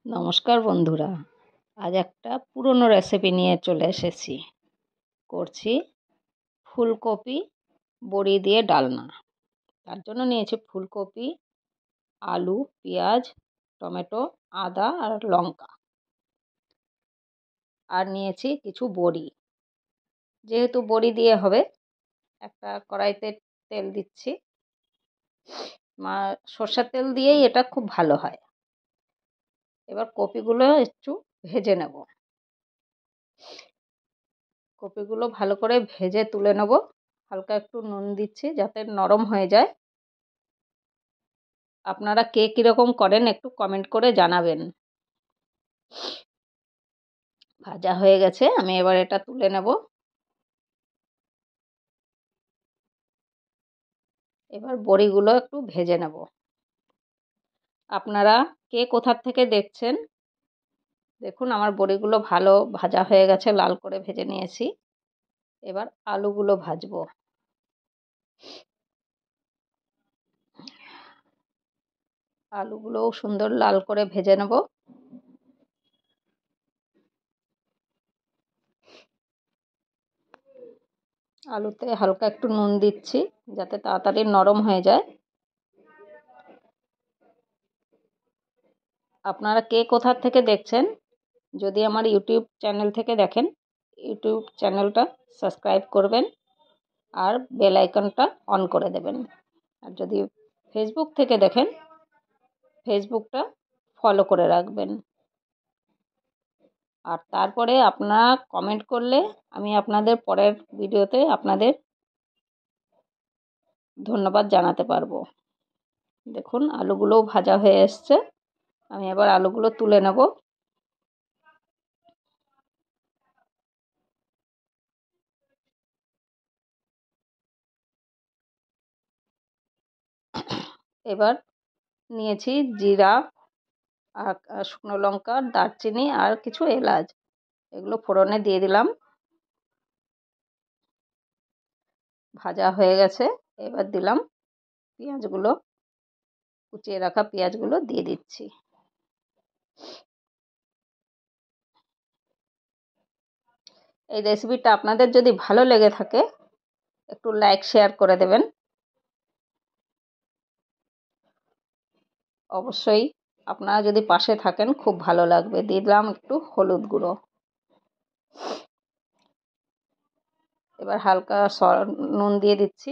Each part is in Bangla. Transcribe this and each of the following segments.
নমস্কার বন্ধুরা, আজ একটা পুরনো রেসিপি নিয়ে চলে এসেছি। করছি ফুলকপি বড়ি দিয়ে ডালনা। তার জন্য নিয়েছি ফুলকপি, আলু, পেঁয়াজ, টমেটো, আদা আর লঙ্কা। আর নিয়েছি কিছু বড়ি। যেহেতু বড়ি দিয়ে হবে, একটা কড়াইতে তেল দিচ্ছি। সর্ষের তেল দিয়েই এটা খুব ভালো হয়। এবার কপিগুলো একটু ভেজে নেব। কপিগুলো ভালো করে ভেজে তুলে নেব। হালকা একটু নুন দিচ্ছি যাতে নরম হয়ে যায়। আপনারা কে কীরকম করেন একটু কমেন্ট করে জানাবেন। ভাজা হয়ে গেছে, আমি এবার এটা তুলে নেব। এবার বড়িগুলো একটু ভেজে নেব। আপনারা কে কোথার থেকে দেখছেন দেখুন, আমার বড়িগুলো ভালো ভাজা হয়ে গেছে, লাল করে ভেজে নিয়েছি। এবার আলুগুলো ভাজবো। আলুগুলোও সুন্দর লাল করে ভেজে নেব। আলুতে হালকা একটু নুন দিচ্ছি যাতে তাড়াতাড়ি নরম হয়ে যায়। আপনারা কে কোথার থেকে দেখছেন, যদি আমার ইউটিউব চ্যানেল থেকে দেখেন, ইউটিউব চ্যানেলটা সাবস্ক্রাইব করবেন আর বেল আইকনটা অন করে দেবেন। আর যদি ফেসবুক থেকে দেখেন, ফেসবুকটা ফলো করে রাখবেন। আর তারপরে আপনারা কমেন্ট করলে আমি আপনাদের পরের ভিডিওতে আপনাদের ধন্যবাদ জানাতে পারবো। দেখুন আলুগুলোও ভাজা হয়ে এসছে, আমি এবার আলুগুলো তুলে নেব। এবার নিয়েছি জিরা আর শুকনো লঙ্কা, দারচিনি আর কিছু এলাচ, এগুলো ফোড়নে দিয়ে দিলাম। ভাজা হয়ে গেছে, এবার দিলাম পেঁয়াজগুলো, কুচিয়ে রাখা পেঁয়াজগুলো দিয়ে দিচ্ছি। এই রেসিপিটা আপনাদের যদি ভালো লেগে থাকে একটু লাইক শেয়ার করে দেবেন। অবশ্যই আপনারা যদি পাশে থাকেন খুব ভালো লাগবে। দিলাম একটু হলুদ গুঁড়ো। এবার হালকা নুন দিয়ে দিচ্ছি।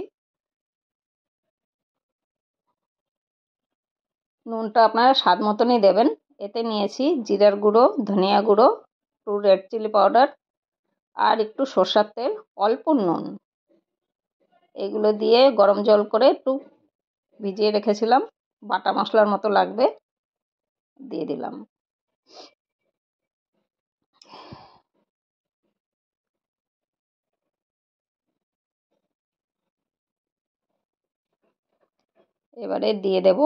নুনটা আপনারা স্বাদ মতনই দেবেন। এতে নিয়েছি জিরার গুঁড়ো, ধনিয়া গুঁড়ো, একটু রেড চিলি পাউডার আর একটু সরষের তেল, অল্প নুন। এগুলো দিয়ে গরম জল করে একটু ভিজিয়ে রেখেছিলাম, বাটা মশলার মতো লাগবে, দিয়ে দিলাম। এবারে দিয়ে দেব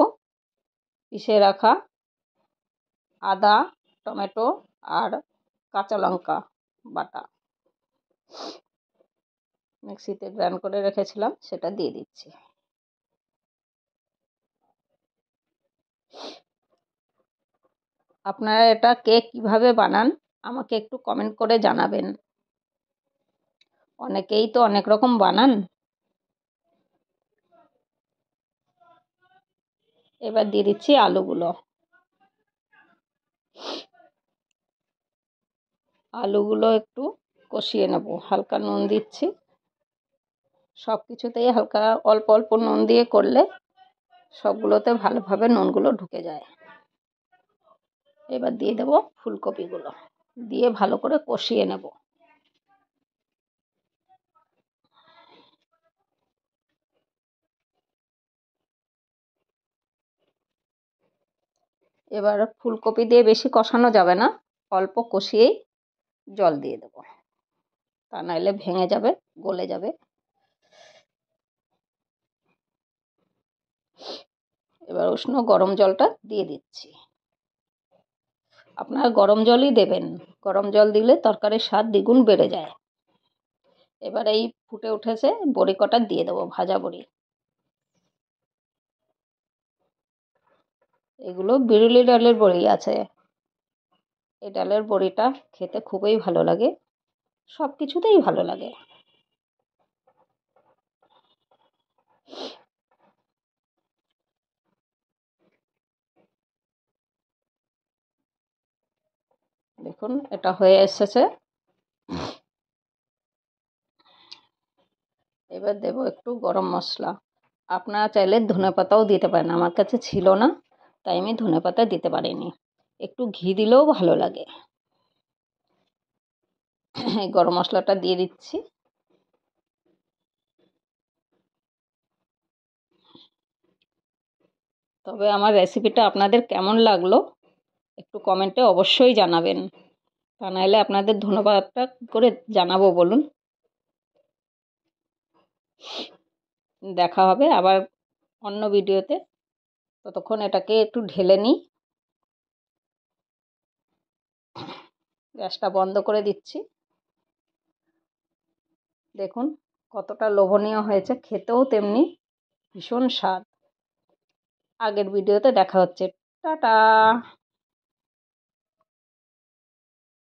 পিষে রাখা আদা, টমেটো আর কাঁচা লঙ্কা বাটা, মিক্সিতে গ্রাইন্ড করে রেখেছিলাম, সেটা দিয়ে দিচ্ছি। আপনারা এটা কে কীভাবে বানান আমাকে একটু কমেন্ট করে জানাবেন। অনেকেই তো অনেক রকম বানান। এবার দিয়ে দিচ্ছি আলুগুলো। আলুগুলো একটু কষিয়ে নেব, হালকা নুন দিচ্ছি। সব কিছুতেই হালকা অল্প অল্প নুন দিয়ে করলে সবগুলোতে ভালোভাবে নুনগুলো ঢুকে যায়। এবার দিয়ে দেব ফুলকপিগুলো, দিয়ে ভালো করে কষিয়ে নেব। এবার ফুলকপি দিয়ে বেশি কষানো যাবে না, অল্প কষিয়েই জল দিয়ে দেব, তা নাহলে ভেঙে যাবে, গলে যাবে। এবার উষ্ণ গরম জলটা দিয়ে দিচ্ছি। আপনারা গরম জলই দেবেন, গরম জল দিলে তরকারির স্বাদ দ্বিগুণ বেড়ে যায়। এবার এই ফুটে উঠেছে, বড়ি কটা দিয়ে দেবো, ভাজা বড়ি। এগুলো বিরুলি ডালের বড়ি আছে। এই ডালের বড়িটা খেতে খুবই ভালো লাগে, সব কিছুতেই ভালো লাগে। দেখুন এটা হয়ে এসেছে। এবার দেব একটু গরম মশলা। আপনারা চাইলে ধনেপাতাও দিতে পারেন, আমার কাছে ছিল না তাই আমি ধনেপাতা দিতে পারিনি। একটু ঘি দিলেও ভালো লাগে। এই গরম মশলাটা দিয়ে দিচ্ছি। তবে আমার রেসিপিটা আপনাদের কেমন লাগলো একটু কমেন্টে অবশ্যই জানাবেন, তা নাহলে আপনাদের ধন্যবাদটা কী করে জানাবো বলুন। দেখা হবে আবার অন্য ভিডিওতে, ততক্ষণ এটাকে একটু ঢেলে নিই। গ্যাসটা বন্ধ করে দিচ্ছি। দেখুন কতটা লোভনীয় হয়েছে, খেতেও তেমনি ভীষণ স্বাদ। আগের ভিডিওতে দেখা হচ্ছে। টাটা।